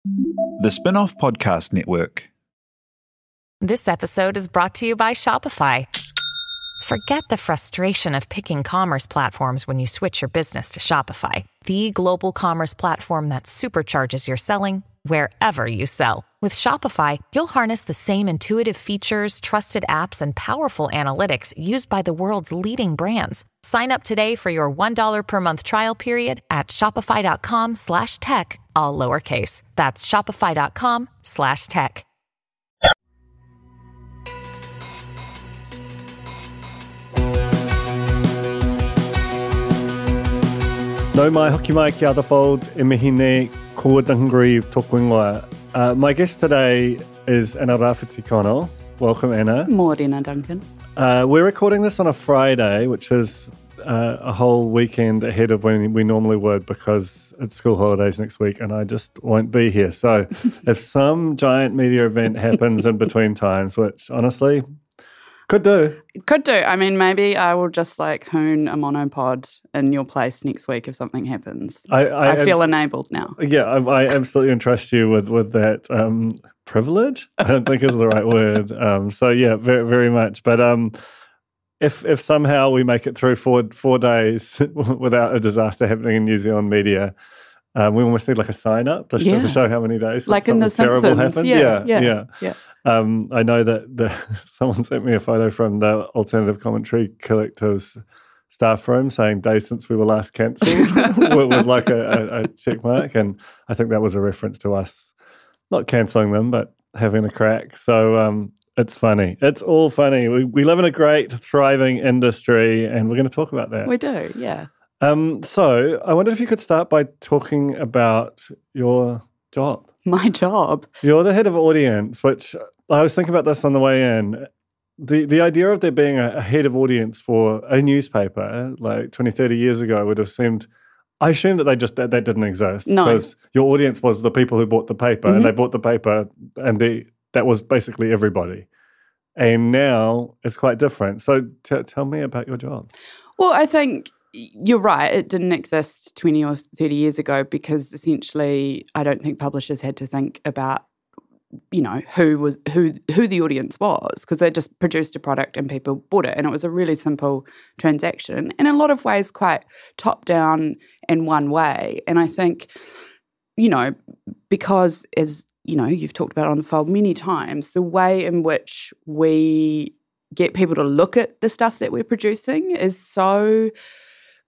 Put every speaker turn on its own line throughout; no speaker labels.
The Spin-off Podcast Network.
This episode is brought to you by Shopify. Forget the frustration of picking commerce platforms when you switch your business to Shopify, the global commerce platform that supercharges your selling wherever you sell. With Shopify, you'll harness the same intuitive features, trusted apps, and powerful analytics used by the world's leading brands. Sign up today for your $1 per month trial period at shopify.com/tech, all lowercase. That's shopify.com/tech.
No mai hoki mai ki other fold e mihi nei ko dangri tōku ingoa. My guest today is Anna Rafiti Connell. Welcome, Anna.
Morena, Duncan.
We're recording this on a Friday, which is a whole weekend ahead of when we normally would because it's school holidays next week and I just won't be here. So if some giant media event happens in between times, which honestly could do.
I mean, maybe I will just hoon a monopod in your place next week if something happens. I feel enabled now.
Yeah, I absolutely entrust you with that privilege. I don't think is the right word. So yeah, very, very much. But if somehow we make it through four days without a disaster happening in New Zealand media, we almost need a sign up to show how many days
like in The Simpsons.
Terrible happened.
Yeah.
I know that someone sent me a photo from the Alternative Commentary Collective's staff room saying days since we were last cancelled with a check mark, and I think that was a reference to us not cancelling them but having a crack. So it's funny. It's all funny. We live in a great, thriving industry, and we're going to talk about that.
We do, yeah.
So I wondered if you could start by talking about your job.
My job?
You're the head of audience, which I was thinking about this on the way in. The idea of there being a head of audience for a newspaper 20, 30 years ago would have seemed, I assumed that that didn't exist.
No.
Because your audience was the people who bought the paper, and they bought the paper, and that was basically everybody. And now it's quite different. So tell me about your job. Well,
I think you're right. It didn't exist 20 or 30 years ago because essentially I don't think publishers had to think about, who the audience was, because they just produced a product and people bought it. And it was a really simple transaction, and in a lot of ways quite top down in one way. And I think, because as you've talked about on the Fold many times, the way in which we get people to look at the stuff that we're producing is so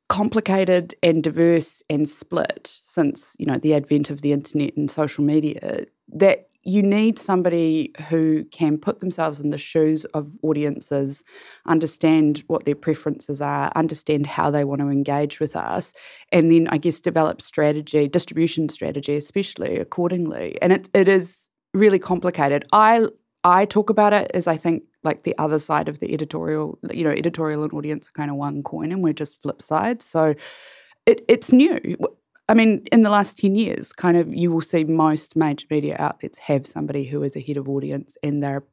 complicated and diverse and split since, the advent of the internet and social media, that you need somebody who can put themselves in the shoes of audiences, understand what their preferences are, understand how they want to engage with us, and then, I guess, develop distribution strategy, especially accordingly. And it is really complicated. I talk about it as, I think, the other side of the editorial, editorial and audience are kind of one coin and we're just flip sides. So it's new. I mean, in the last 10 years, you will see most major media outlets have somebody who is a head of audience, and they're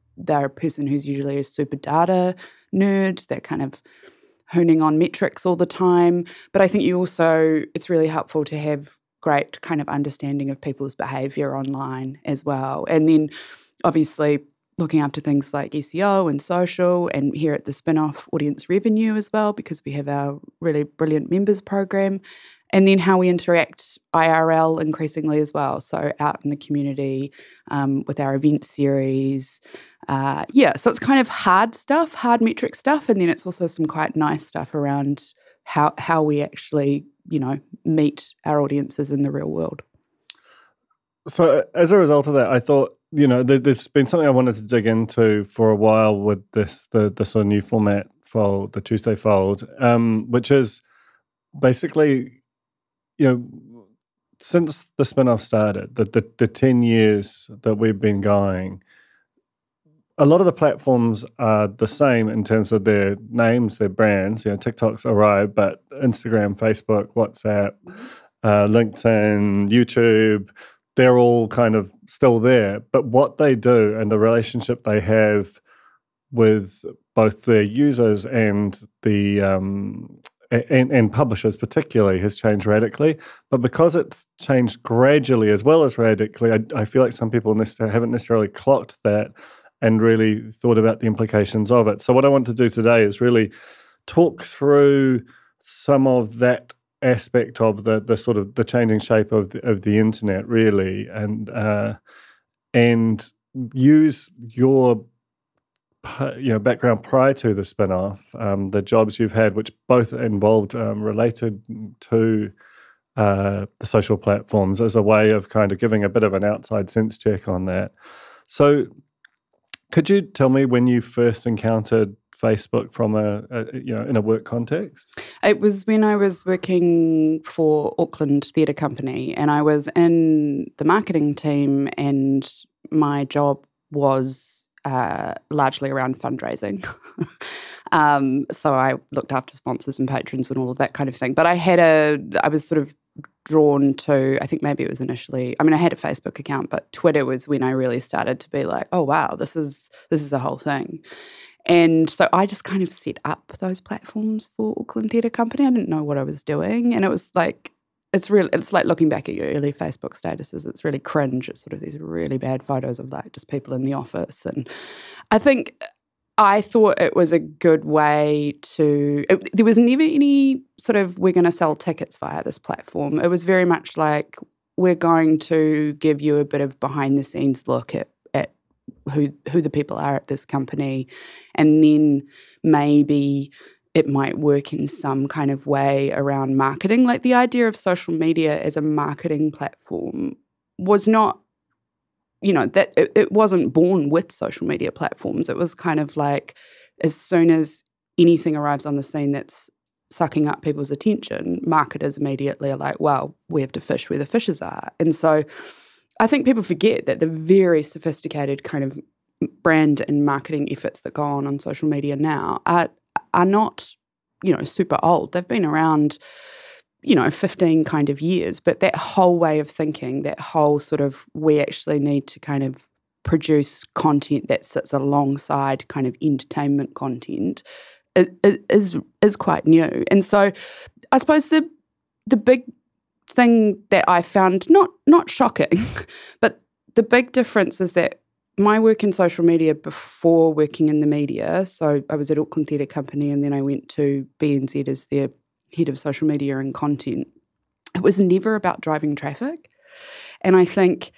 a person who's usually a super data nerd. They're kind of hooning on metrics all the time. But I think it's really helpful to have great kind of understanding of people's behaviour online as well. And then obviously looking after things like SEO and social, and here at the Spin-off, audience revenue as well, because we have our really brilliant members program, and then how we interact IRL increasingly as well, so out in the community with our event series. So it's kind of hard metric stuff, and then it's also some quite nice stuff around how we actually, meet our audiences in the real world.
So as a result of that, I thought, there's been something I wanted to dig into for a while with the sort of new format Fold, the Tuesday Fold, which is basically, since the spin-off started, the 10 years that we've been going, a lot of the platforms are the same in terms of their names, their brands. TikTok's arrived, but Instagram, Facebook, WhatsApp, LinkedIn, YouTube, they're all kind of still there. But what they do and the relationship they have with both their users and the and publishers particularly, has changed radically. But because it's changed gradually as well as radically, I feel like some people haven't necessarily clocked that and really thought about the implications of it. So what I want to do today is really talk through some of that aspect of the sort of the changing shape of the internet, really, and use your background prior to the spin-off, the jobs you've had, which both involved related to the social platforms, as a way of kind of giving a bit of an outside sense check on that. So could you tell me when you first encountered Facebook from in a work context?
It was when I was working for Auckland Theatre Company, and I was in the marketing team, and my job was largely around fundraising. So I looked after sponsors and patrons and all of that kind of thing. But I was sort of drawn to, I think maybe it was initially, I had a Facebook account, but Twitter was when I really started to be like, oh wow, this is a whole thing. And so I just kind of set up those platforms for Auckland Theatre Company. I didn't know what I was doing, and it was like, it's like looking back at your early Facebook statuses, it's really cringe. It's sort of these really bad photos of like just people in the office. And I thought it was a good way there was never any sort of, we're going to sell tickets via this platform. It was very much like, we're going to give you a bit of behind the scenes look at who the people are at this company, and then maybe it might work in some kind of way around marketing. Like the idea of social media as a marketing platform was not, that it wasn't born with social media platforms. It was kind of like, as soon as anything arrives on the scene that's sucking up people's attention, marketers immediately are like, well, we have to fish where the fishes are. And so I think people forget that the very sophisticated kind of brand and marketing efforts that go on social media now are not, super old. They've been around, 15 kind of years, but that whole way of thinking, that whole sort of, we actually need to kind of produce content that sits alongside kind of entertainment content is quite new. And so I suppose the big thing that I found not shocking, but the big difference is that my work in social media before working in the media, so I was at Auckland Theatre Company and then I went to BNZ as their head of social media and content. It was never about driving traffic. And I think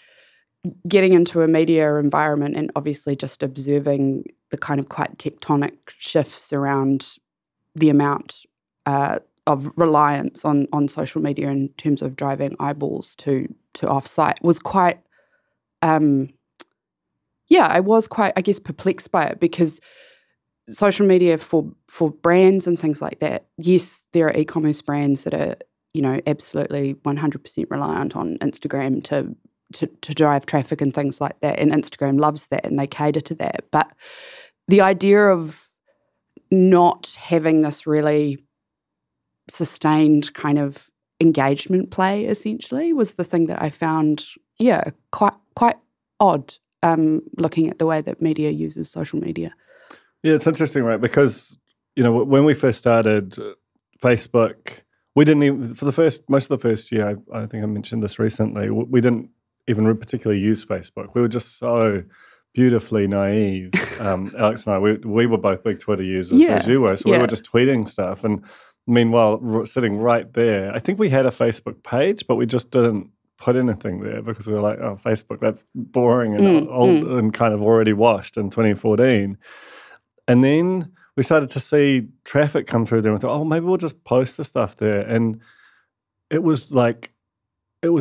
getting into a media environment and obviously just observing the kind of quite tectonic shifts around the amount of reliance on social media in terms of driving eyeballs to off-site was quite, I was quite, I guess, perplexed by it, because social media for brands and things like that, yes, there are e-commerce brands that are, absolutely 100% reliant on Instagram to drive traffic and things like that, and Instagram loves that and they cater to that. But the idea of not having this really sustained kind of engagement play essentially was the thing that I found, quite odd, looking at the way that media uses social media.
Yeah, it's interesting, right? Because, when we first started Facebook, we didn't even, most of the first year, I think I mentioned this recently, we didn't even particularly use Facebook. We were just so beautifully naive. Alex and I, we were both big Twitter users, as you were, so we were just tweeting stuff. And meanwhile, sitting right there, I think we had a Facebook page, but we just didn't put anything there because we were like, oh, Facebook, that's boring and old and kind of already washed in 2014. And then we started to see traffic come through there and we thought, oh, maybe we'll just post the stuff there. And it was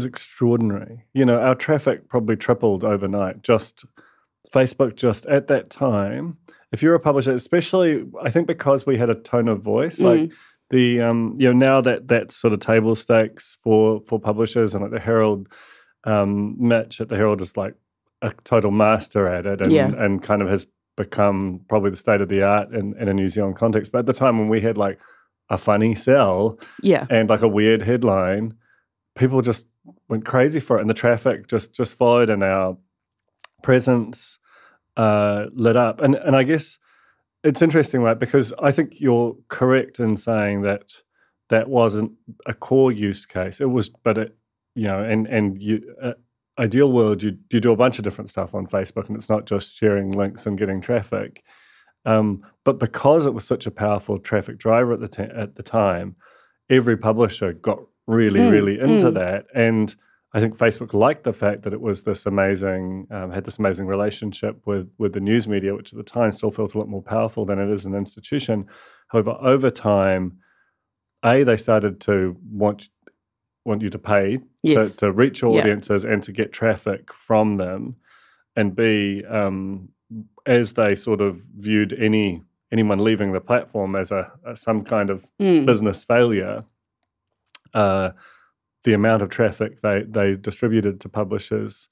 extraordinary. Our traffic probably tripled overnight. Facebook just at that time, if you're a publisher, especially I think because we had a tone of voice, like the now that sort of table stakes for publishers, and like the Herald, Mitch at the Herald is like a total master at it, and kind of has become probably the state of the art in a New Zealand context. But at the time when we had like a funny sell and like a weird headline, people just went crazy for it, and the traffic just followed, and our presence lit up. And I guess it's interesting, right? Because I think you're correct in saying that that wasn't a core use case. It was, but it, and you, ideal world, you do a bunch of different stuff on Facebook, and it's not just sharing links and getting traffic. But because it was such a powerful traffic driver at the time, every publisher got really into that, and I think Facebook liked the fact that it was this amazing, had this amazing relationship with the news media, which at the time still felt a lot more powerful than it is an institution. However, over time, they started to want you to pay to reach audiences and to get traffic from them, and B, as they sort of viewed anyone leaving the platform as some kind of business failure, the amount of traffic they distributed to publishers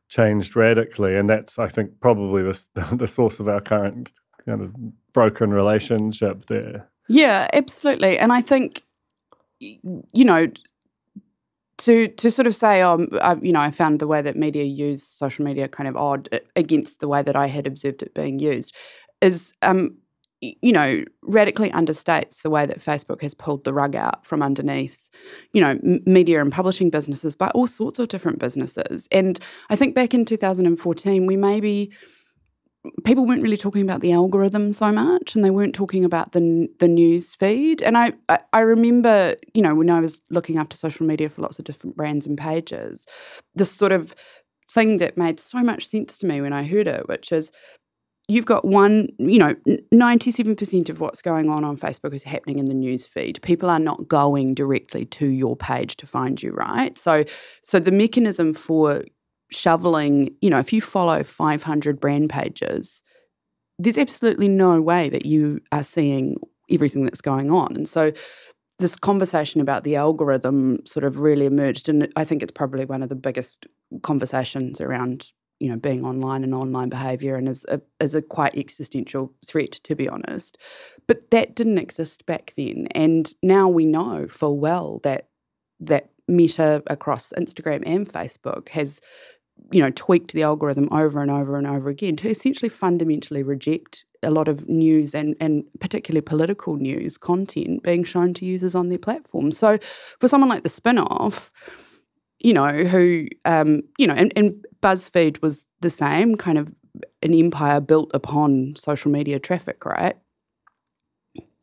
changed radically, and that's, I think, probably the source of our current kind of broken relationship there.
Yeah, absolutely. And I think, to sort of say, I found the way that media use social media kind of odd against the way that I had observed it being used is, radically understates the way that Facebook has pulled the rug out from underneath, media and publishing businesses, but all sorts of different businesses. And I think back in 2014, people weren't really talking about the algorithm so much, and they weren't talking about the news feed. And I remember, when I was looking after social media for lots of different brands and pages, this sort of thing that made so much sense to me when I heard it, which is you've got 97% of what's going on Facebook is happening in the news feed. People are not going directly to your page to find you, right? So the mechanism for shoveling, if you follow 500 brand pages, there's absolutely no way that you are seeing everything that's going on. And so this conversation about the algorithm sort of really emerged, and I think it's probably one of the biggest conversations around, being online and online behaviour, and is a quite existential threat, to be honest. But that didn't exist back then. And now we know full well that Meta across Instagram and Facebook has tweaked the algorithm over and over and over again to essentially fundamentally reject a lot of news and particularly political news content being shown to users on their platform. So for someone like the Spin-Off, who, and BuzzFeed was the same, kind of an empire built upon social media traffic, right?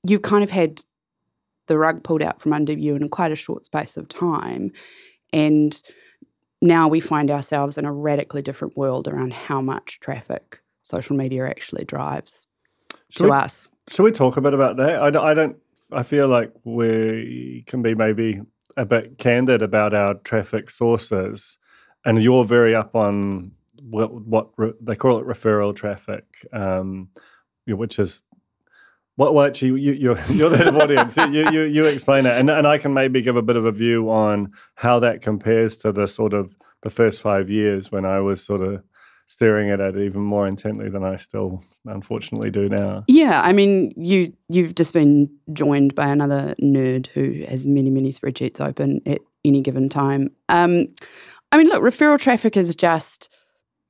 You kind of had the rug pulled out from under you in quite a short space of time, and now we find ourselves in a radically different world around how much traffic social media actually drives to us.
Should we talk a bit about that? I feel like we can be maybe a bit candid about our traffic sources, and you're very up on what they call it referral traffic, which is well, actually, you're the audience. You explain it, and I can maybe give a bit of a view on how that compares to the sort of the first 5 years when I was sort of staring at it even more intently than I still unfortunately do now.
Yeah, I mean, you've just been joined by another nerd who has many, many spreadsheets open at any given time. I mean, look, referral traffic is just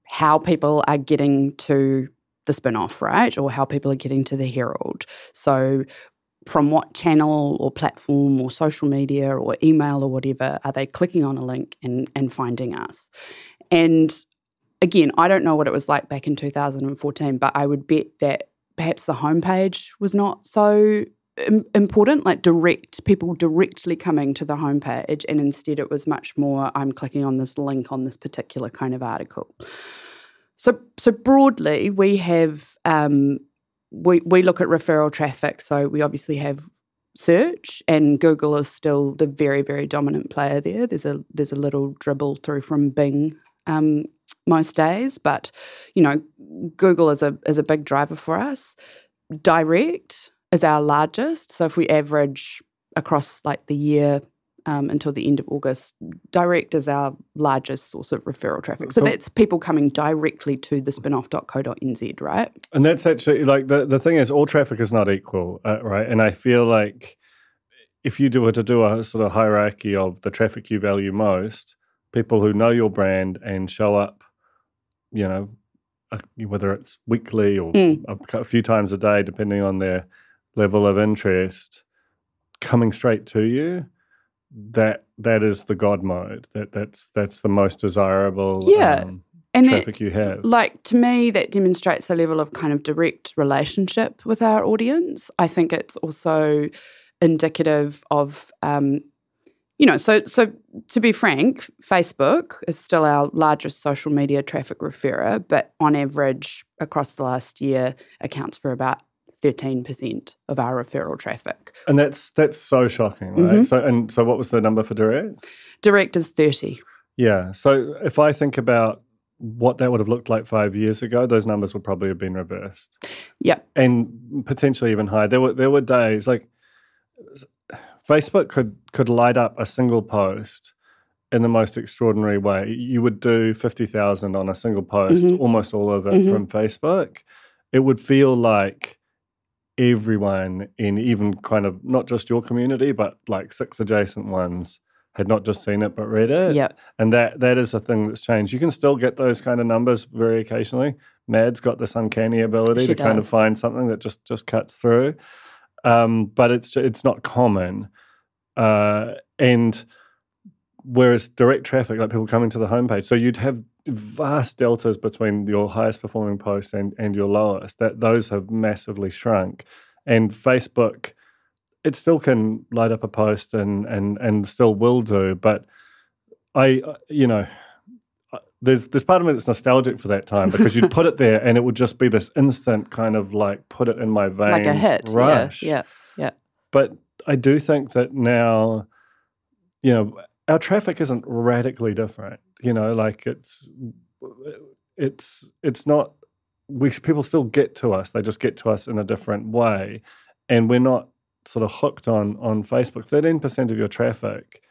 how people are getting to the Spin-Off, right? Or how people are getting to the Herald. So from what channel or platform or social media or email or whatever are they clicking on a link and finding us? And again, I don't know what it was like back in 2014, but I would bet that perhaps the homepage was not so important, like people directly coming to the homepage, and instead it was much more, I'm clicking on this link on this particular kind of article. So broadly, we have we look at referral traffic. So we obviously have search, and Google is still the very, very dominant player there. There's a little dribble through from Bing most days, but Google is a big driver for us. Direct is our largest. So if we average across like the year until the end of August, direct is our largest source of referral traffic. So that's people coming directly to the spinoff.co.nz, right?
And that's actually, like, the thing is, all traffic is not equal, right? And I feel like if you were to do a sort of hierarchy of the traffic you value most, people who know your brand and show up, whether it's weekly or a few times a day, depending on their level of interest, coming straight to you, that is the God mode. That's the most desirable
and
traffic you have.
Like, to me, that demonstrates a level of kind of direct relationship with our audience. I think it's also indicative of, so to be frank, Facebook is still our largest social media traffic referrer, but on average across the last year accounts for about 13% of our referral traffic.
And that's so shocking, right?
Mm-hmm.
So what was the number for direct?
Direct is 30.
Yeah. So if I think about what that would have looked like 5 years ago, those numbers would probably have been reversed.
Yeah.
And potentially even higher. There were days like Facebook could light up a single post in the most extraordinary way. You would do 50,000 on a single post, almost all of it from Facebook. It would feel like everyone in even kind of not just your community, but like 6 adjacent ones had not just seen it but read it.
Yep.
And that is a thing that's changed. You can still get those kind of numbers very occasionally. Mad's got this uncanny ability to kind of find something that just cuts through. But it's not common. And whereas direct traffic, like people coming to the homepage, so you'd have vast deltas between your highest performing posts and your lowest, that those have massively shrunk. And Facebook, it still can light up a post and still will do, but there's part of me that's nostalgic for that time, because you'd put it there and it would just be this instant kind of like put it in my veins,
like a hit
rush.
Yeah.
But I do think that now, our traffic isn't radically different. Like it's not. People still get to us. They just get to us in a different way, and we're not sort of hooked on Facebook. 13% of your traffic,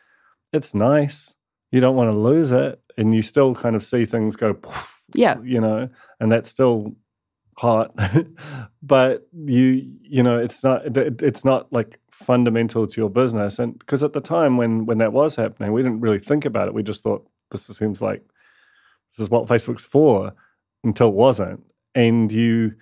it's nice. You don't want to lose it, and you still kind of see things go, poof, and that's still hot. But it's not like fundamental to your business. And because at the time when that was happening, we didn't really think about it. We just thought this seems like this is what Facebook's for, until it wasn't. And you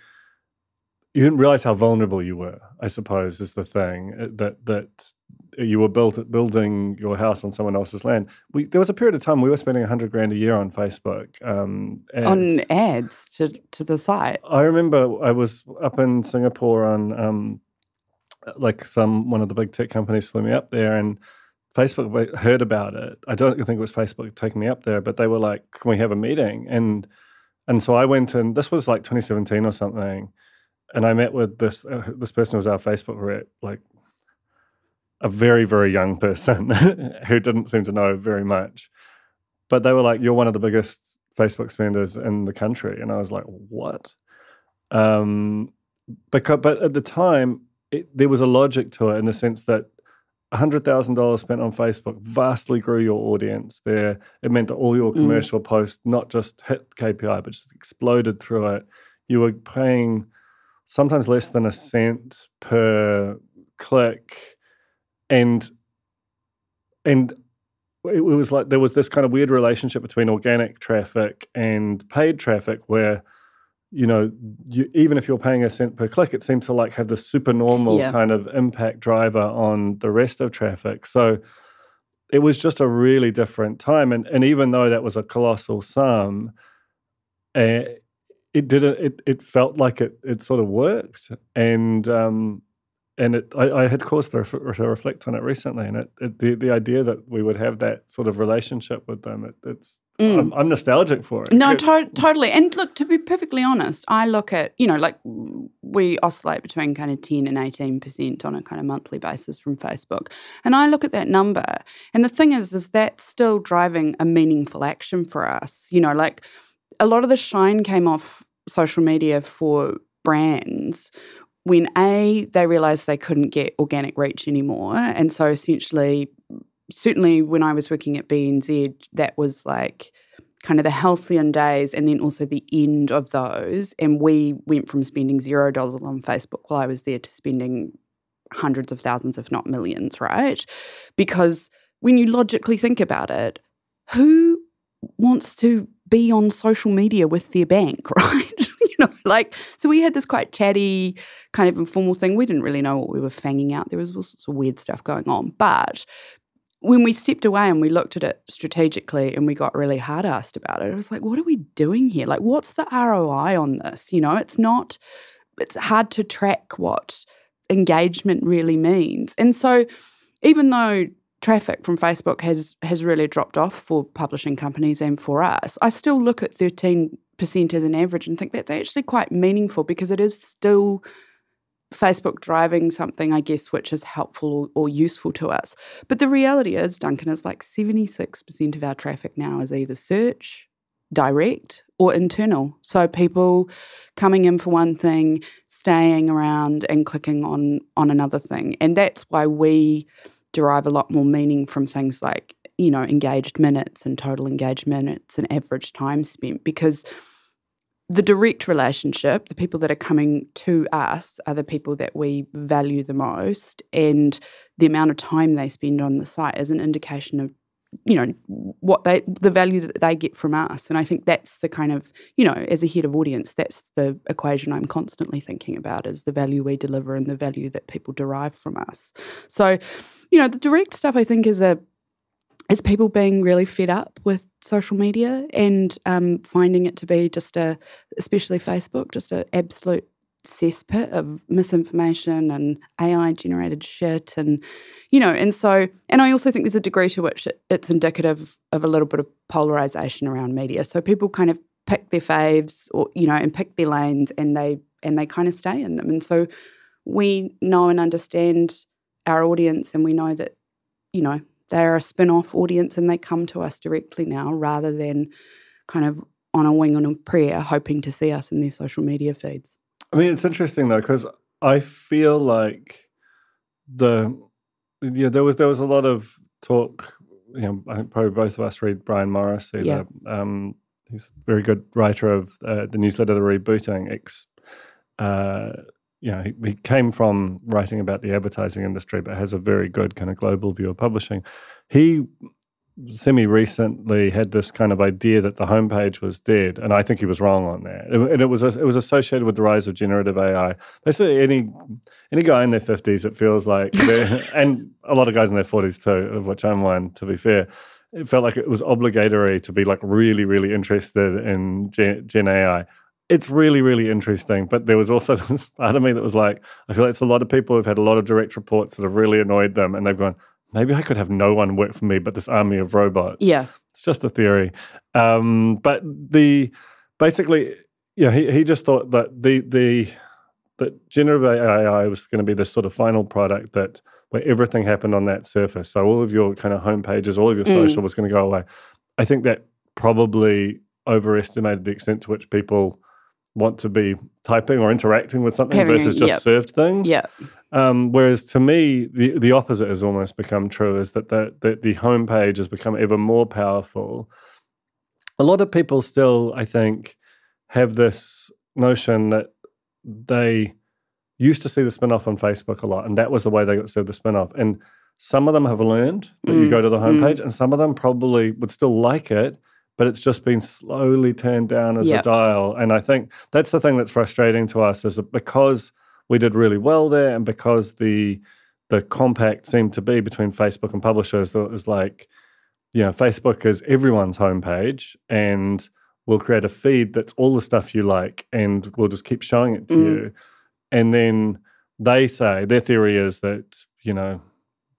didn't realize how vulnerable you were, I suppose, is the thing, that you were building your house on someone else's land. There was a period of time we were spending $100,000 a year on Facebook.
On ads to the site.
I remember I was up in Singapore on one of the big tech companies flew me up there, and Facebook heard about it. I don't think it was Facebook taking me up there, but they were like, "Can we have a meeting?" And so I went, and this was like 2017 or something. And I met with this person who was our Facebook rep, like a very, very young person who didn't seem to know very much. But they were like, "You're one of the biggest Facebook spenders in the country." And I was like, "What?" But at the time, there was a logic to it, in the sense that $100,000 spent on Facebook vastly grew your audience there. It meant that all your commercial posts not just hit KPI, but just exploded through it. You were paying sometimes less than a cent per click, and it was like there was this kind of weird relationship between organic traffic and paid traffic, where even if you're paying a cent per click, it seemed to like have this supernormal kind of impact driver on the rest of traffic. So it was just a really different time, and even though that was a colossal sum, it felt like it sort of worked, and I had cause to reflect on it recently, and the idea that we would have that sort of relationship with them, I'm nostalgic for it.
No, totally. And look, to be perfectly honest, I look at, like we oscillate between kind of 10 and 18% on a kind of monthly basis from Facebook, and I look at that number, and the thing is that's still driving a meaningful action for us. Like a lot of the shine came off social media for brands when they realised they couldn't get organic reach anymore. And so essentially, certainly when I was working at BNZ, that was like kind of the halcyon days, and then also the end of those. And we went from spending $0 on Facebook while I was there to spending hundreds of thousands, if not millions, right? Because when you logically think about it, who wants to be on social media with their bank, right? So we had this quite chatty kind of informal thing. We didn't really know what we were fanging out. There was all sorts of weird stuff going on. But when we stepped away and we looked at it strategically and we got really hard-assed about it, it was like, what are we doing here? Like, what's the ROI on this? It's hard to track what engagement really means. And so even though traffic from Facebook has really dropped off for publishing companies and for us, I still look at 13% as an average and think that's actually quite meaningful because it is still Facebook driving something, I guess, which is helpful or useful to us. But the reality is, Duncan, is like 76% of our traffic now is either search, direct, or internal. So people coming in for one thing, staying around and clicking on another thing. And that's why we derive a lot more meaning from things like, engaged minutes and total engaged minutes and average time spent, because the direct relationship, the people that are coming to us are the people that we value the most, and the amount of time they spend on the site is an indication of, the value that they get from us. And I think that's the kind of, as a head of audience, that's the equation I'm constantly thinking about, is the value we deliver and the value that people derive from us. So, the direct stuff I think is people being really fed up with social media and finding it to be especially Facebook, just an absolute cesspit of misinformation and AI-generated shit. And, and I also think there's a degree to which it's indicative of a little bit of polarization around media. So people kind of pick their faves or, and pick their lanes and they kind of stay in them. And so we know and understand our audience, and we know that, they're a spin-off audience and they come to us directly now rather than kind of on a wing on a prayer hoping to see us in their social media feeds.
I mean, it's interesting though, because I feel like there was a lot of talk. I think probably both of us read Brian Morrissey.
Yeah.
He's a very good writer of the newsletter, The Rebooting. He came from writing about the advertising industry, but has a very good kind of global view of publishing. He semi-recently had this kind of idea that the homepage was dead, and I think he was wrong on that. And it was associated with the rise of generative AI. Basically, any guy in their 50s, it feels like, and a lot of guys in their 40s too, of which I'm one, to be fair, it felt like it was obligatory to be like really, really interested in Gen AI. It's really, really interesting, but there was also this part of me that was like, I feel like it's a lot of people who've had a lot of direct reports that have really annoyed them, and they've gone, maybe I could have no one work for me but this army of robots.
Yeah.
It's just a theory. But basically, he just thought that that generative AI was going to be this sort of final product where everything happened on that surface. So all of your kind of home pages, all of your social was going to go away. I think that probably overestimated the extent to which people want to be typing or interacting with something versus just served things.
Yeah.
Whereas to me, the opposite has almost become true, is that the homepage has become ever more powerful. A lot of people still, I think, have this notion that they used to see the spin-off on Facebook a lot, and that was the way they got to see the spin-off. And some of them have learned that you go to the homepage, and some of them probably would still like it, but it's just been slowly turned down as a dial. And I think that's the thing that's frustrating to us, is that because we did really well there, and because the compact seemed to be between Facebook and publishers, that it was like, Facebook is everyone's homepage, and we'll create a feed that's all the stuff you like, and we'll just keep showing it to you. And then they say, their theory is that,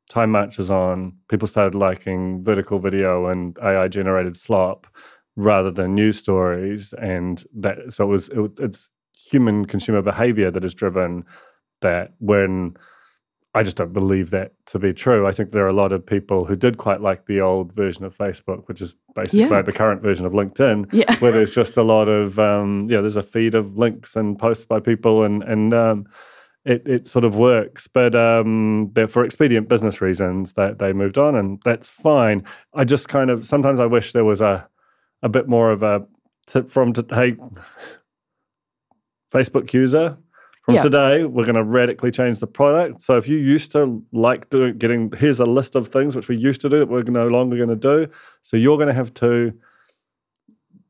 time marches on, people started liking vertical video and AI-generated slop rather than news stories, and it's human consumer behavior that has driven that. When I just don't believe that to be true. I think there are a lot of people who did quite like the old version of Facebook, which is basically like the current version of LinkedIn, where there's just a lot of there's a feed of links and posts by people, and it sort of works. But for expedient business reasons, that they moved on, and that's fine. I just kind of sometimes I wish there was a bit more of a tip hey, Facebook user. From today, we're going to radically change the product. So if you used to like here's a list of things which we used to do that we're no longer going to do. So you're going to have to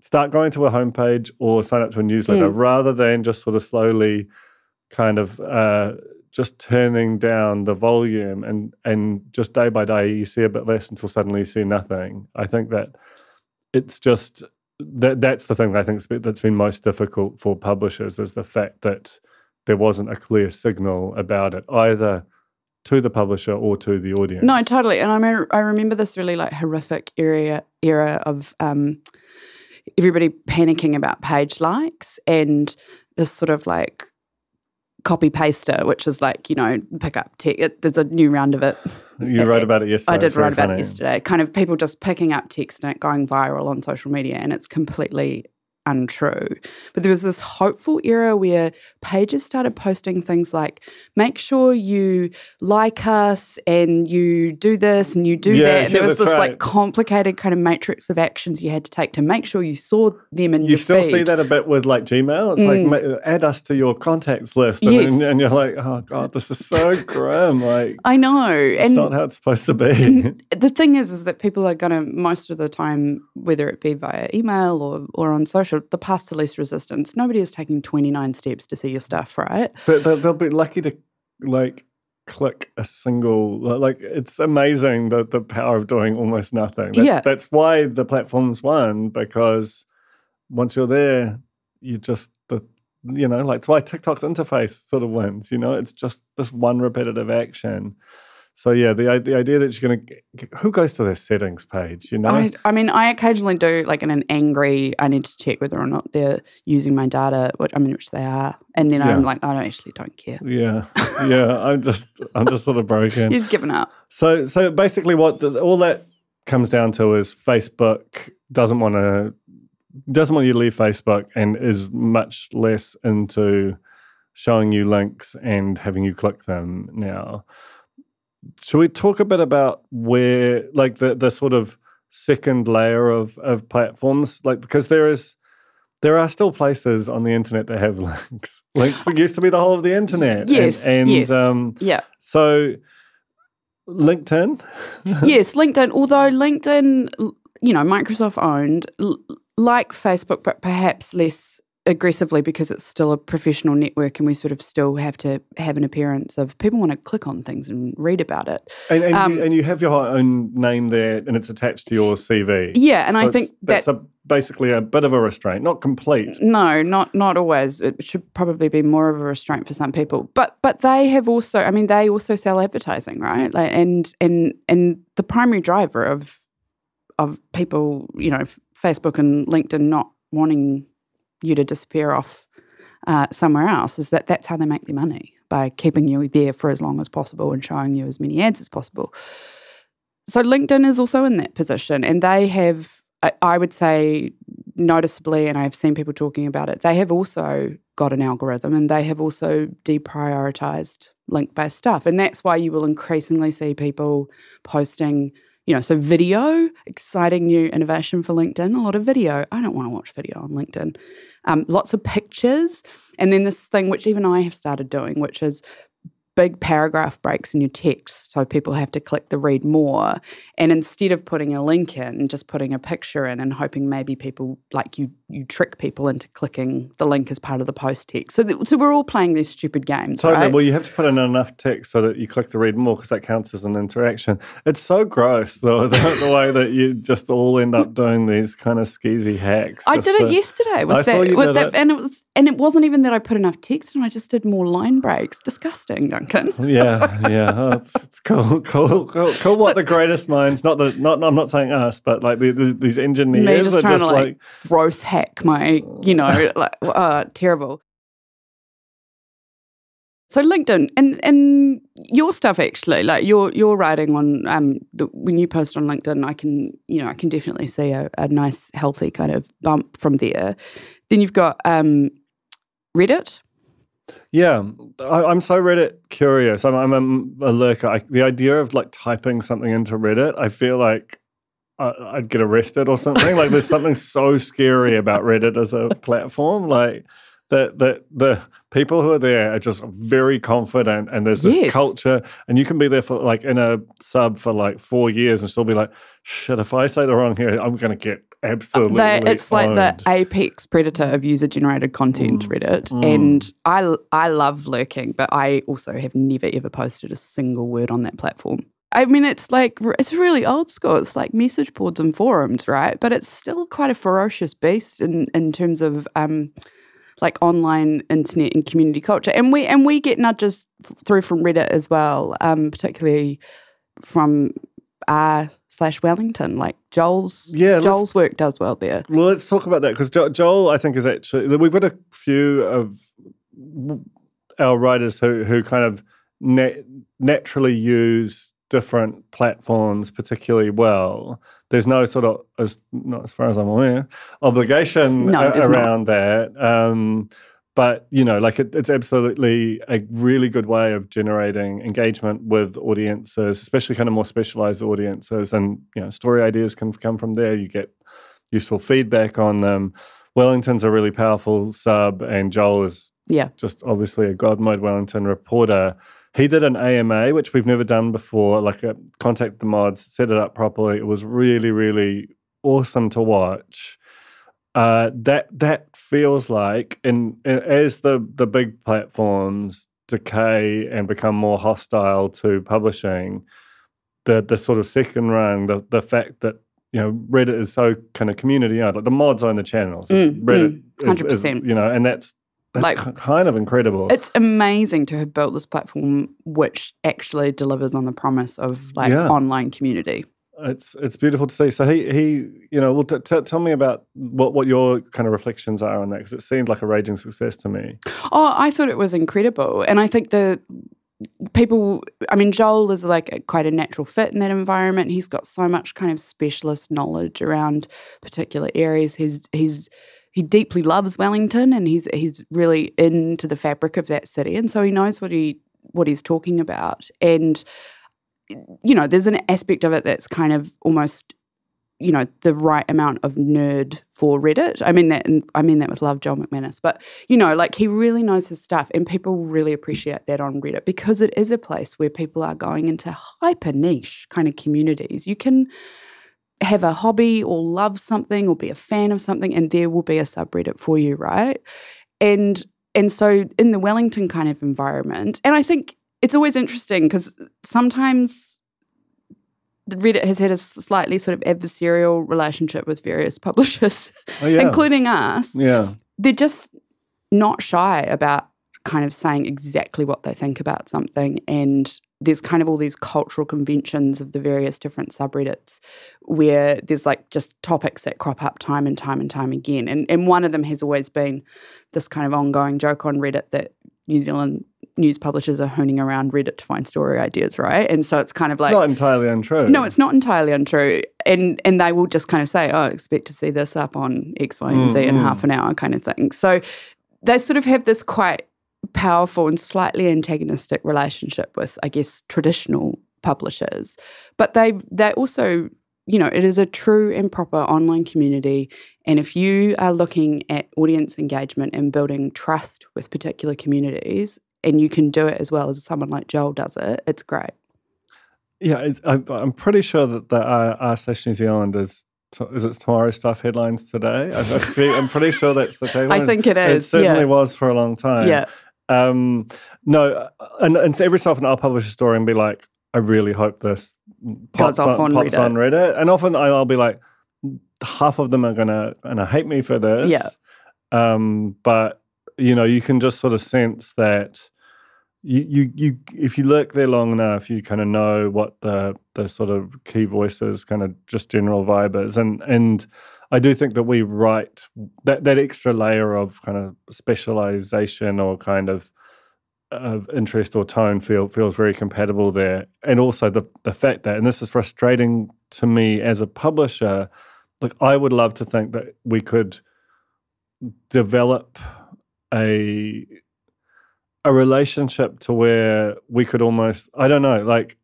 start going to a homepage or sign up to a newsletter rather than just sort of slowly kind of just turning down the volume and just day by day you see a bit less until suddenly you see nothing. I think that it's just that's the thing I think that's been most difficult for publishers is the fact that there wasn't a clear signal about it either to the publisher or to the audience.
No, totally. And I remember this really like horrific era of everybody panicking about page likes and this sort of like copy paster, which is like, pick up text. There's a new round of it.
You wrote about it yesterday.
I did write about it yesterday. Kind of people just picking up text and it going viral on social media, and it's completely untrue. But there was this hopeful era where pages started posting things like, make sure you like us and you do this and you do that. And there was this like complicated kind of matrix of actions you had to take to make sure you saw them in your feed.
You still see that a bit with like Gmail. It's like, add us to your contacts list. And you're like, oh God, this is so grim. Like,
I know.
It's not how it's supposed to be.
The thing is that people are going to, most of the time, whether it be via email or on social, the path to least resistance. Nobody is taking 29 steps to see your stuff, right?
But they'll be lucky to like click a single, like it's amazing the power of doing almost nothing. That's why the platforms won, because once you're there, you just, like it's why TikTok's interface sort of wins, it's just this one repetitive action. So, yeah, the idea that you're going to – who goes to their settings page,
I mean, I occasionally do like in an angry – I need to check whether or not they're using my data, which they are. And then I'm like, I don't care.
Yeah, I'm just sort of broken.
You've given up.
So basically what all that comes down to is Facebook doesn't want you to leave Facebook and is much less into showing you links and having you click them now. Should we talk a bit about where, like, the sort of second layer of platforms, like, because there are still places on the internet that have links. Links used to be the whole of the internet.
Yes, yes.
So LinkedIn?
Yes, LinkedIn. Although LinkedIn, Microsoft owned, like Facebook, but perhaps less aggressively because it's still a professional network and we sort of still have to have an appearance of people want to click on things and read about it.
And you have your own name there and it's attached to your CV.
Yeah, and so I think
that's basically a bit of a restraint, not complete.
No, not always. It should probably be more of a restraint for some people. But they have also, they also sell advertising, right? Like, and the primary driver of people, Facebook and LinkedIn not wanting you to disappear off somewhere else is that's how they make their money, by keeping you there for as long as possible and showing you as many ads as possible. So LinkedIn is also in that position, and they have, I would say noticeably, and I've seen people talking about it, they have also got an algorithm and they have also deprioritized link-based stuff. And that's why you will increasingly see people posting, so video, exciting new innovation for LinkedIn, a lot of video. I don't want to watch video on LinkedIn. Lots of pictures. And then this thing, which even I have started doing, which is big paragraph breaks in your text, so people have to click the read more. And instead of putting a link in, just putting a picture in and hoping maybe people, like you trick people into clicking the link as part of the post text. So we're all playing these stupid games,
totally.
Right?
Well, you have to put in enough text so that you click the read more because that counts as an interaction. It's so gross, though, the way that you just all end up doing these kind of skeezy hacks.
I did it yesterday with that, and it wasn't even that I put enough text in, I just did more line breaks. Disgusting, Duncan.
Yeah. Oh, it's cool. What the greatest minds, I'm not saying us, but like these engineers are just like
growth hack my, terrible. So LinkedIn and your stuff actually, like you're writing on when you post on LinkedIn, I can definitely see a nice healthy kind of bump from there. Then you've got Reddit.
Yeah, I'm so Reddit curious. I'm a lurker. The idea of like typing something into Reddit, I feel like I'd get arrested or something. Like there's something so scary about Reddit as a platform. Like that the people who are there are just very confident, and there's this culture, and you can be there for like in a sub for like 4 years and still be like, shit, if I say the wrong here, I'm going to get absolutely
it's
owned.
like the apex predator of user-generated content, Reddit. And I love lurking, but I also have never, ever posted a single word on that platform. I mean, it's really old school. It's like message boards and forums, right? But it's still quite a ferocious beast in terms of like online internet and community culture. And we get nudges through from Reddit as well, particularly from r/Wellington. Like Joel's work does well there.
Well, let's talk about that, because Joel, I think, is actually, we've got a few of our writers who kind of naturally use different platforms particularly well. There's no sort of, not as far as I'm aware, obligation around that. But, you know, like it's absolutely a really good way of generating engagement with audiences, especially kind of more specialized audiences. And, you know, story ideas can come from there. You get useful feedback on them. Wellington's a really powerful sub, and Joel is just obviously a God Mode Wellington reporter. He did an AMA, which we've never done before, like contact the mods, set it up properly. It was really, really awesome to watch. That feels like, as the big platforms decay and become more hostile to publishing, the sort of second rung, the fact that, you know, Reddit is so kind of community owned, like the mods own the channels. Reddit 100%. Is, you know, and that's like, kind of incredible.
It's amazing to have built this platform which actually delivers on the promise of like online community.
It's beautiful to see. So he you know, well, tell me about what your kind of reflections are on that, because it seemed like a raging success to me.
Oh, I thought it was incredible, and I think the people. I mean, Joel is like quite a natural fit in that environment. He's got so much kind of specialist knowledge around particular areas. He deeply loves Wellington, and he's really into the fabric of that city, and so he knows what he's talking about. And you know, there's an aspect of it that's kind of almost, you know, the right amount of nerd for Reddit. I mean that with love, Joel McManus. But, you know, like he really knows his stuff, and people really appreciate that on Reddit, because it is a place where people are going into hyper niche kind of communities. You can have a hobby or love something or be a fan of something, and there will be a subreddit for you, right? And so in the Wellington kind of environment, and I think it's always interesting because sometimes Reddit has had a slightly sort of adversarial relationship with various publishers, including us.
Yeah.
They're just not shy about kind of saying exactly what they think about something, and there's kind of all these cultural conventions of the various different subreddits where there's like just topics that crop up time and time and time again. And one of them has always been this kind of ongoing joke on Reddit that New Zealand news publishers are hooning around Reddit to find story ideas, right? And so it's kind of like...
It's not entirely untrue.
No, it's not entirely untrue. And they will just kind of say, oh, expect to see this up on X, Y, and Z in half an hour kind of thing. So they sort of have this quite powerful and slightly antagonistic relationship with, I guess, traditional publishers. But they also, you know, it is a true and proper online community. And if you are looking at audience engagement and building trust with particular communities, and you can do it as well as someone like Joel does it, it's great.
Yeah, I'm pretty sure that the r/New Zealand is it Tomorrow's Stuff headlines today? I'm pretty sure that's the tagline.
I think it is.
It certainly was for a long time.
Yeah.
No, and every so often I'll publish a story and be like, I really hope this pops on Reddit. And often I'll be like, half of them are gonna hate me for this.
Yeah.
But you know, you can just sort of sense that you if you lurk there long enough, you kind of know what the sort of key voices, kind of just general vibe is. And I do think that we write that extra layer of kind of specialization or kind of interest or tone feels very compatible there. And also the fact that, and this is frustrating to me as a publisher, like I would love to think that we could develop a relationship to where we could almost, I don't know, like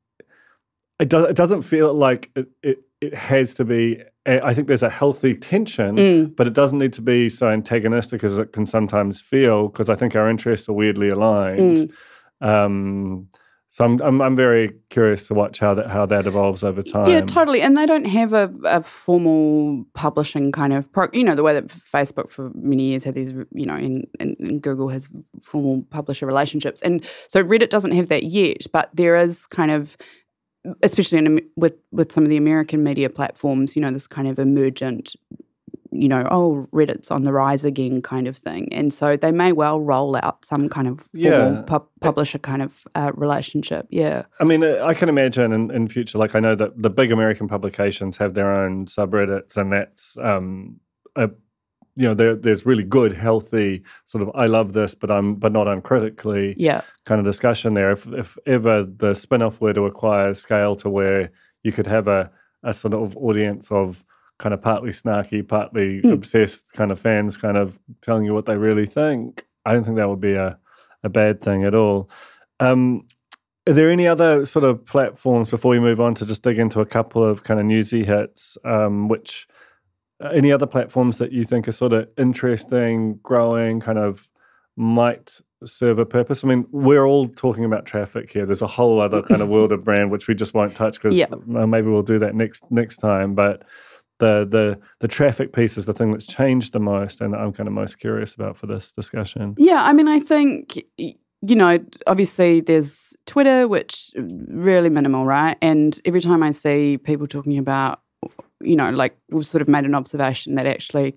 it doesn't feel like it has to be I think there's a healthy tension, but it doesn't need to be so antagonistic as it can sometimes feel, because I think our interests are weirdly aligned. So I'm very curious to watch how that evolves over time.
Yeah, totally. And they don't have a formal publishing kind of the way that Facebook for many years had these, and Google has formal publisher relationships. And so Reddit doesn't have that yet, but there is kind of, especially with some of the American media platforms, this kind of emergent, Reddit's on the rise again kind of thing. And so they may well roll out some kind of formal publisher kind of relationship. Yeah.
I mean, I can imagine in future, like I know that the big American publications have their own subreddits, and that's, there's really good, healthy sort of I love this, but not uncritically kind of discussion there. If ever the spin-off were to acquire scale to where you could have a sort of audience of kind of partly snarky, partly obsessed kind of fans kind of telling you what they really think, I don't think that would be a bad thing at all. Are there any other sort of platforms, before we move on to just dig into a couple of kind of newsy hits, any other platforms that you think are sort of interesting, growing, kind of might serve a purpose? I mean, we're all talking about traffic here. There's a whole other kind of world of brand which we just won't touch because maybe we'll do that next time. But the traffic piece is the thing that's changed the most, and I'm kind of most curious about for this discussion.
Yeah, I mean, I think, obviously there's Twitter, which really minimal, right? And every time I see people talking about, like we've sort of made an observation that actually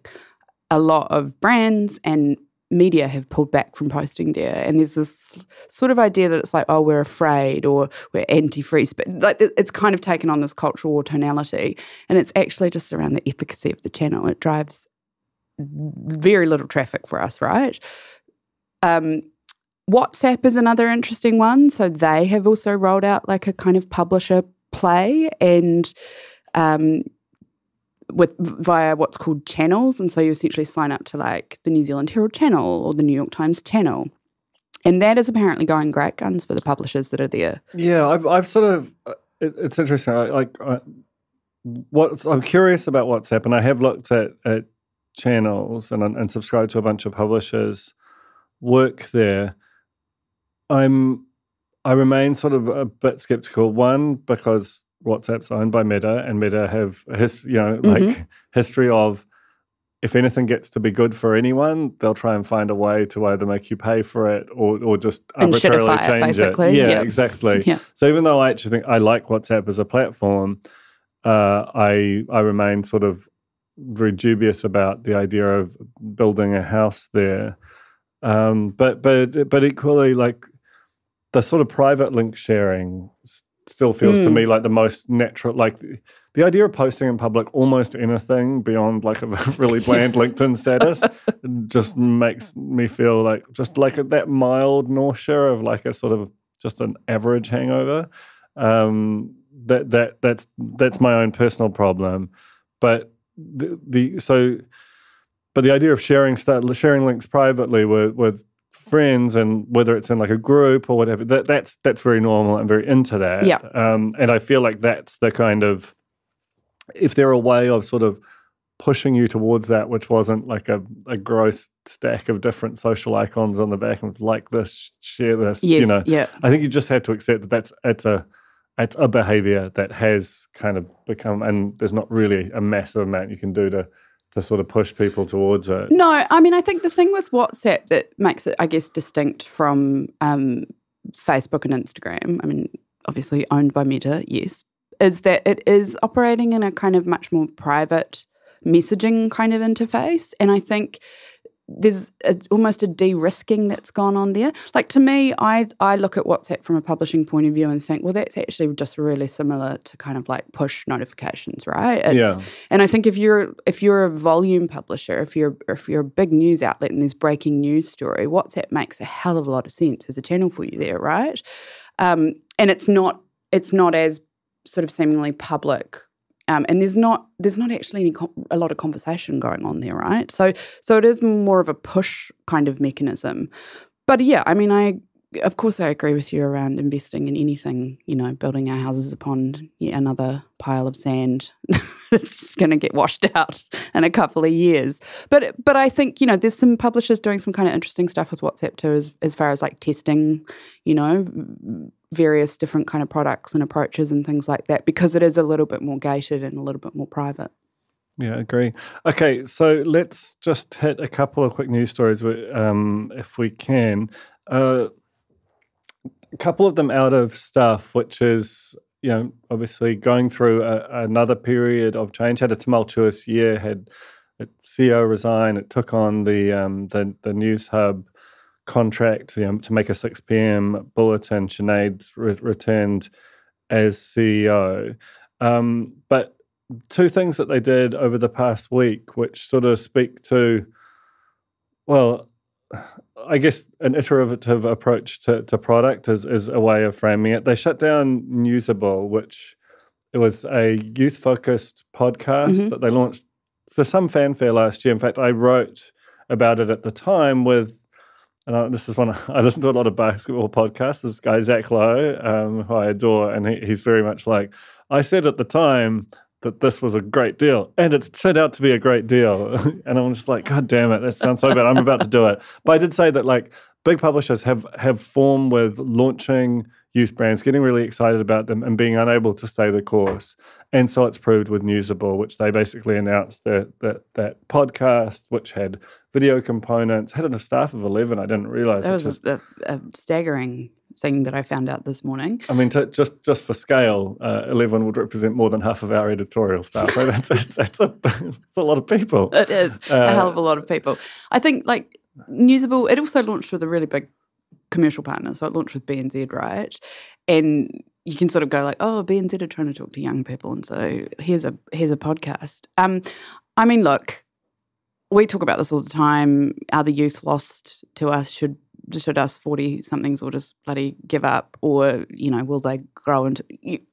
a lot of brands and media have pulled back from posting there. And there's this sort of idea that it's like, oh, we're afraid or we're anti-free speech. Like it's kind of taken on this cultural war tonality. And it's actually just around the efficacy of the channel. It drives very little traffic for us, right? WhatsApp is another interesting one. So they have also rolled out like a kind of publisher play and via what's called channels. And so you essentially sign up to like the New Zealand Herald channel or the New York Times channel. And that is apparently going great guns for the publishers that are there.
Yeah, I've sort of, it's interesting. I'm curious about WhatsApp, and I have looked at channels and subscribed to a bunch of publishers' work there. I remain sort of a bit skeptical. One, because WhatsApp's owned by Meta, and Meta have history of, if anything gets to be good for anyone, they'll try and find a way to either make you pay for it or just arbitrarily change it. Yeah, exactly. Yeah. So even though I actually think I like WhatsApp as a platform, I remain sort of very dubious about the idea of building a house there. But equally, like the sort of private link sharing still feels to me like the most natural, like the idea of posting in public almost anything beyond like a really bland LinkedIn status just makes me feel like just like that mild nausea of like a sort of just an average hangover. That's my own personal problem, but the idea of sharing links privately with friends, and whether it's in like a group or whatever, that's very normal. I'm very into that.
Yeah.
And I feel like that's the kind of, if there a way of sort of pushing you towards that, which wasn't like a gross stack of different social icons on the back and like this, share this,
yes, yeah.
I think you just have to accept that it's a behavior that has kind of become, and there's not really a massive amount you can do to sort of push people towards it.
No, I mean, I think the thing with WhatsApp that makes it, I guess, distinct from Facebook and Instagram, I mean, obviously owned by Meta, yes, is that it is operating in a kind of much more private messaging kind of interface. And I think there's almost a de-risking that's gone on there. Like to me, I look at WhatsApp from a publishing point of view and think, well, that's actually just really similar to kind of like push notifications, right? And I think if you're a volume publisher, if you're a big news outlet and there's breaking news story, WhatsApp makes a hell of a lot of sense as a channel for you there, right? And it's not as sort of seemingly public. And there's not actually a lot of conversation going on there, right? So it is more of a push kind of mechanism. But yeah, I mean, of course I agree with you around investing in anything, building our houses upon yet another pile of sand it's just going to get washed out in a couple of years. But I think, there's some publishers doing some kind of interesting stuff with WhatsApp too, as far as like testing, various different kind of products and approaches and things like that, because it is a little bit more gated and a little bit more private.
Yeah, I agree. Okay, so let's just hit a couple of quick news stories if we can. A couple of them out of stuff, which is, obviously going through another period of change. Had a tumultuous year, had a CEO resign. It took on the News Hub contract to make a 6 p.m. bulletin. Sinead's returned as CEO. But two things that they did over the past week, which sort of speak to, well, I guess an iterative approach to product is a way of framing it. They shut down Newsable, which it was a youth-focused podcast that they launched to some fanfare last year. In fact, I wrote about it at the time with, and this is one, I listen to a lot of basketball podcasts, this guy, Zach Lowe, who I adore, and he's very much like, I said at the time that this was a great deal, and it's turned out to be a great deal. And I'm just like, God damn it, that sounds so bad. I'm about to do it. But I did say that like big publishers have form with launching youth brands, getting really excited about them and being unable to stay the course. And so it's proved with Newsable, which they basically announced that podcast, which had video components, had a staff of 11. I didn't realize.
That was a staggering thing that I found out this morning.
I mean, just for scale, 11 would represent more than half of our editorial staff. Right? That's a lot of people.
It is a hell of a lot of people. I think like Newsable, it also launched with a really big commercial partner. So it launched with BNZ, right? And you can sort of go like, oh, BNZ are trying to talk to young people, and so here's a podcast. I mean, look, we talk about this all the time. Are the youth lost to us? Should us 40-somethings or just bloody give up, or, will they grow into...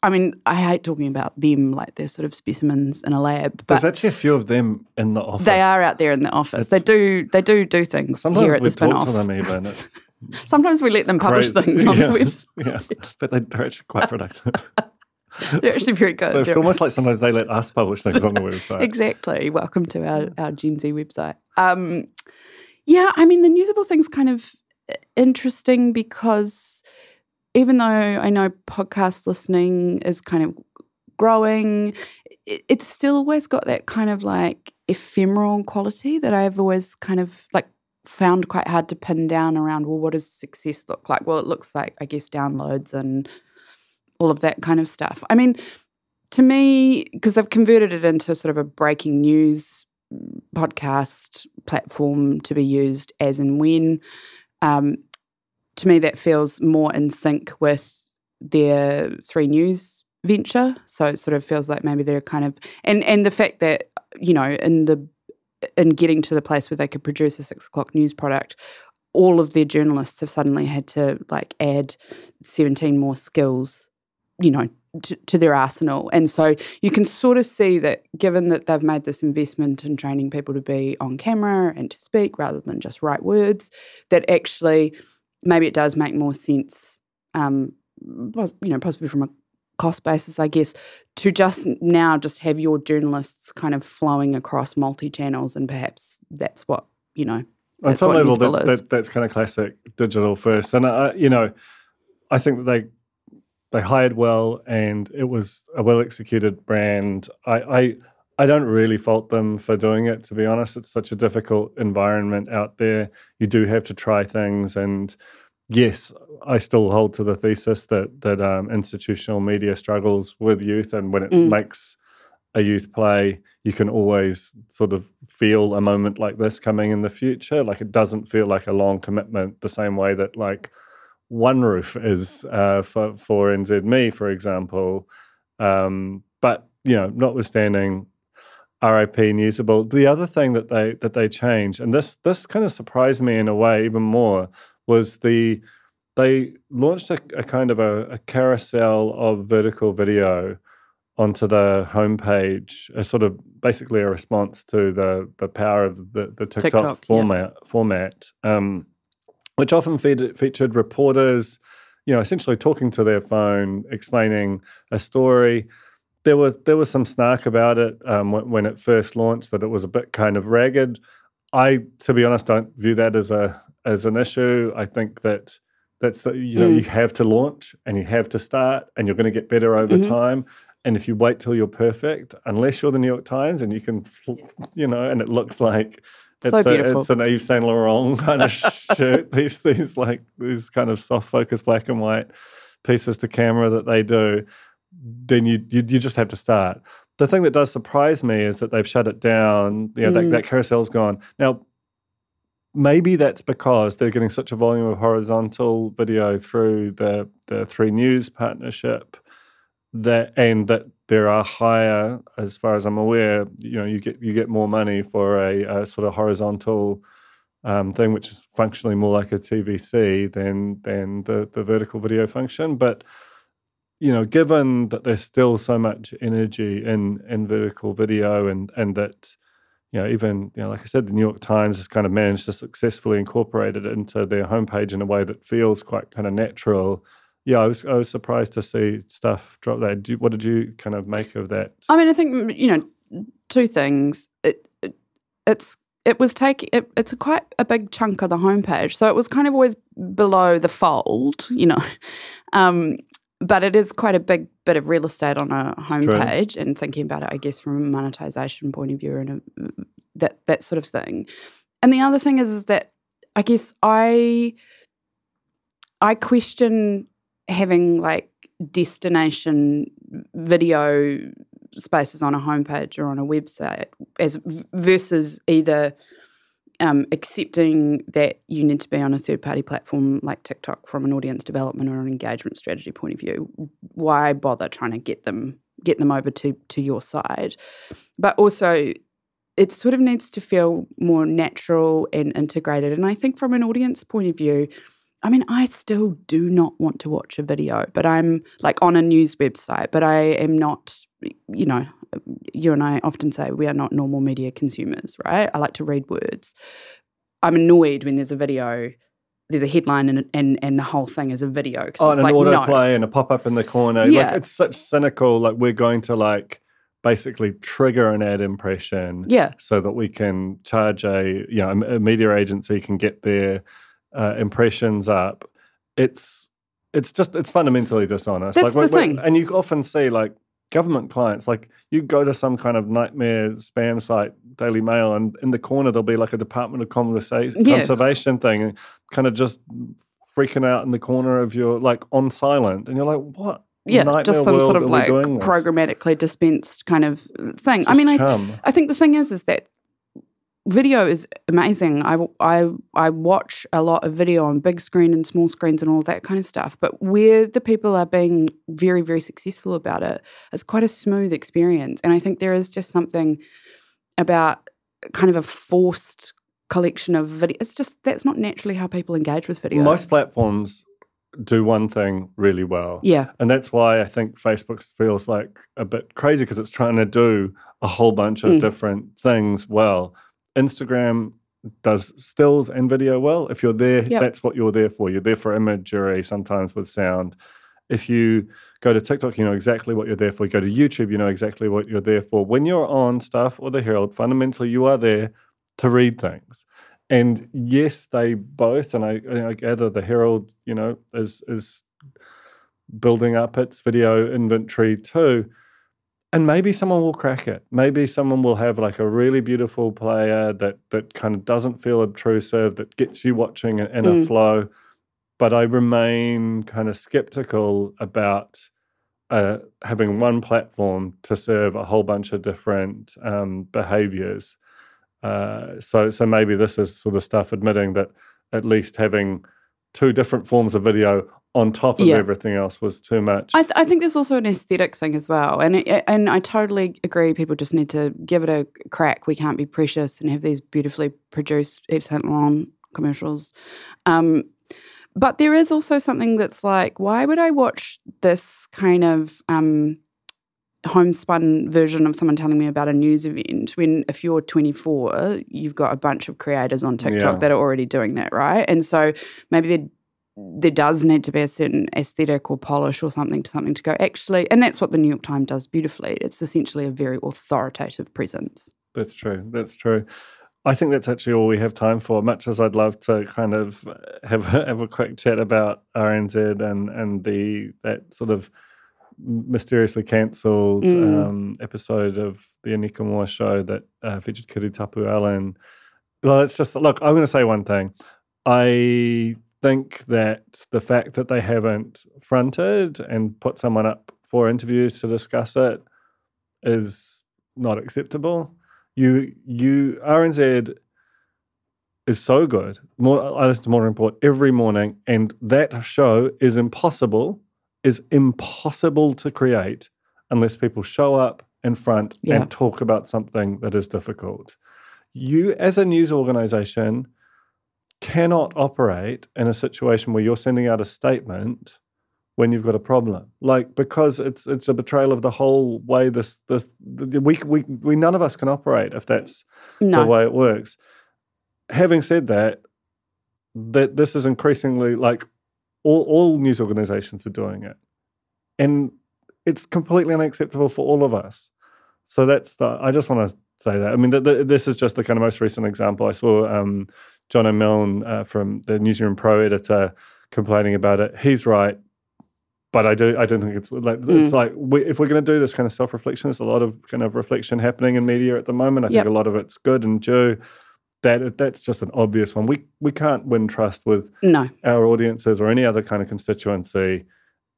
I mean, I hate talking about them like they're sort of specimens in a lab. But
there's actually a few of them in the office.
They are out there in the office. They do things here at the Spin-Off.
Sometimes we talk to them even.
Sometimes we let them publish things on the website.
Yeah, but they're actually quite productive.
They're actually very good.
It's almost like sometimes they let us publish things on the website.
Exactly. Welcome to our Gen Z website. Yeah, I mean, the Newsable thing's kind of interesting because even though I know podcast listening is kind of growing, it's still always got that kind of like ephemeral quality that I've always kind of like found quite hard to pin down around, well, what does success look like? Well, it looks like, I guess, downloads and all of that kind of stuff. I mean, to me, because they've converted it into sort of a breaking news podcast platform to be used as and when, to me that feels more in sync with their 3 News venture. So it sort of feels like maybe they're kind of, and the fact that, in getting to the place where they could produce a 6 o'clock news product, all of their journalists have suddenly had to like add 17 more skills, to their arsenal. And so you can sort of see that given that they've made this investment in training people to be on camera and to speak rather than just write words, that actually maybe it does make more sense, possibly from a cost basis, I guess, to just have your journalists kind of flowing across multi-channels, and perhaps that's what,
on some level, that's kind of classic digital first. And, I think that they hired well, and it was a well-executed brand. I don't really fault them for doing it, to be honest. It's such a difficult environment out there. You do have to try things, and yes, I still hold to the thesis that institutional media struggles with youth, and when it makes a youth play, you can always sort of feel a moment like this coming in the future. Like, it doesn't feel like a long commitment the same way that like One Roof is for NZME, for example. But, notwithstanding RIP Newsable, the other thing that they changed, and this kind of surprised me in a way even more, was they launched a kind of a carousel of vertical video onto the homepage, a sort of basically a response to the power of the TikTok format, which often featured reporters, essentially talking to their phone, explaining a story. there was some snark about it when it first launched, that it was a bit kind of ragged. I, to be honest, don't view that as an issue. I think that's you have to launch and you have to start, and you're going to get better over time. And if you wait till you're perfect, unless you're the New York Times and you can, and it looks like it's an Yves Saint Laurent kind of shirt. These kind of soft focus black and white pieces to camera that they do, then you just have to start. The thing that does surprise me is that they've shut it down. That carousel's gone. Now, maybe that's because they're getting such a volume of horizontal video through the 3 News partnership, that there are higher, as far as I'm aware, you get more money for a sort of horizontal thing, which is functionally more like a TVC than the vertical video function. But given that there's still so much energy in vertical video, and that even like I said, the New York Times has kind of managed to successfully incorporate it into their homepage in a way that feels quite kind of natural. Yeah, I was surprised to see stuff drop there. What did you kind of make of that?
I mean, I think 2 things. It's quite a big chunk of the homepage, so it was kind of always below the fold, but it is quite a big bit of real estate on a homepage, and thinking about it, I guess, from a monetization point of view and that sort of thing. And the other thing is that I guess I question having like destination video spaces on a homepage or on a website versus either accepting that you need to be on a third-party platform like TikTok from an audience development or an engagement strategy point of view. Why bother trying to get them over to your side? But also, it sort of needs to feel more natural and integrated. And I think from an audience point of view, I mean, I still do not want to watch a video, but I'm like on a news website, but I am not, you and I often say we are not normal media consumers, right? I like to read words. I'm annoyed when there's a video, there's a headline and the whole thing is a video.
And an autoplay and a pop-up in the corner. Yeah. Like, it's such cynical, like we're going to basically trigger an ad impression so that we can charge a media agency can get their impressions up. It's fundamentally dishonest.
That's the thing.
And you often see government clients, you go to some kind of nightmare spam site, Daily Mail, and in the corner there'll be a Department of Conservation thing, and kind of just freaking out in the corner of your on silent, and you're like, what?
Yeah, just some sort of programmatically dispensed kind of thing.
I mean,
I think the thing is that video is amazing. I watch a lot of video on big screen and small screens and all that kind of stuff. But where the people are being very, very successful about it, it's quite a smooth experience. And I think there is just something about kind of a forced collection of video. It's just that's not naturally how people engage with video.
Most platforms do one thing really well.
Yeah.
And that's why I think Facebook feels like a bit crazy, because it's trying to do a whole bunch of different things well. Instagram does stills and video well. If you're there, that's what you're there for. You're there for imagery, sometimes with sound. If you go to TikTok, you know exactly what you're there for. You go to YouTube, you know exactly what you're there for. When you're on Stuff or The Herald, fundamentally you are there to read things. And yes, they both, and I gather The Herald, is building up its video inventory too. And maybe someone will crack it. Maybe someone will have a really beautiful player that kind of doesn't feel obtrusive, that gets you watching in a flow. But I remain kind of skeptical about having one platform to serve a whole bunch of different behaviors. So maybe this is sort of stuff admitting that at least having 2 different forms of video on top of everything else was too much.
I think there's also an aesthetic thing as well. And I totally agree, people just need to give it a crack. We can't be precious and have these beautifully produced Yves Saint Laurent commercials. But there is also something that's why would I watch this kind of homespun version of someone telling me about a news event when if you're 24, you've got a bunch of creators on TikTok that are already doing that, right? And so maybe there does need to be a certain aesthetic or polish or something to go, actually, and that's what the New York Times does beautifully. It's essentially a very authoritative presence.
That's true. I think that's actually all we have time for, much as I'd love to kind of have a quick chat about RNZ and that sort of mysteriously cancelled episode of the Anika Moa show that featured Kiri Tapu Allen. Well, it's just, look, I'm going to say one thing. I think that the fact that they haven't fronted and put someone up for interviews to discuss it is not acceptable. RNZ is so good. I listen to Morning Report every morning, and that show is impossible to create unless people show up in front and talk about something that is difficult. You, as a news organization, cannot operate in a situation where you're sending out a statement when you've got a problem, because it's a betrayal of the whole way we none of us can operate if that's the way it works. Having said that this is increasingly all news organizations are doing it, and it's completely unacceptable for all of us. So I just want to say that. I mean, this is just the kind of most recent example. I saw John O'Millan from the Newsroom Pro editor complaining about it. He's right, but I don't think it's like if we're going to do this kind of self-reflection, there's a lot of kind of reflection happening in media at the moment. I think a lot of it's good and due. That's just an obvious one. We can't win trust with our audiences or any other kind of constituency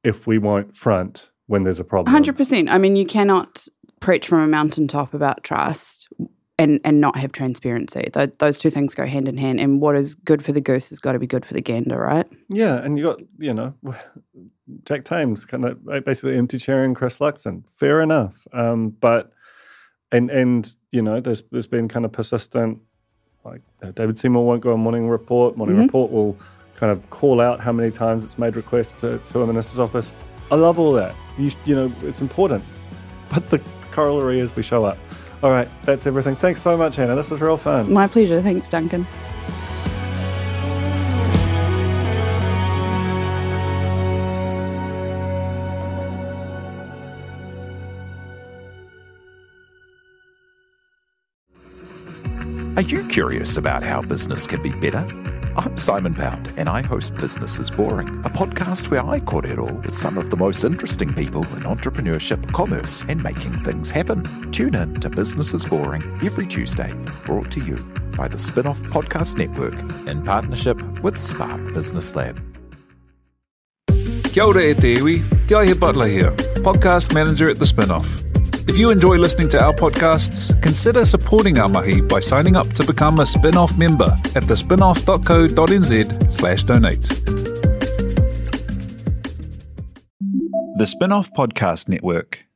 if we won't front when there's a problem.
100%. I mean, you cannot preach from a mountaintop about trust and not have transparency. Those two things go hand in hand, and what is good for the goose has got to be good for the gander, right? Yeah,
and you got, Jack Thames kind of basically empty chairing Chris Luxon. Fair enough. But there's been kind of persistent, David Seymour won't go on Morning Report. Morning Report will kind of call out how many times it's made requests to a minister's office. I love all that. It's important. But the corollary is we show up. All right, that's everything. Thanks so much, Hannah. This was real fun.
My pleasure. Thanks, Duncan.
Are you curious about how business can be better? I'm Simon Pound, and I host Business is Boring, a podcast where I kōrero with some of the most interesting people in entrepreneurship, commerce, and making things happen. Tune in to Business is Boring every Tuesday, brought to you by the Spin-Off Podcast Network in partnership with Spark Business Lab.
Kia ora e te iwi, Te Aihe Butler here, podcast manager at the Spin-Off. If you enjoy listening to our podcasts, consider supporting our mahi by signing up to become a Spin-Off member at thespinoff.co.nz/donate.
The Spin-Off Podcast Network.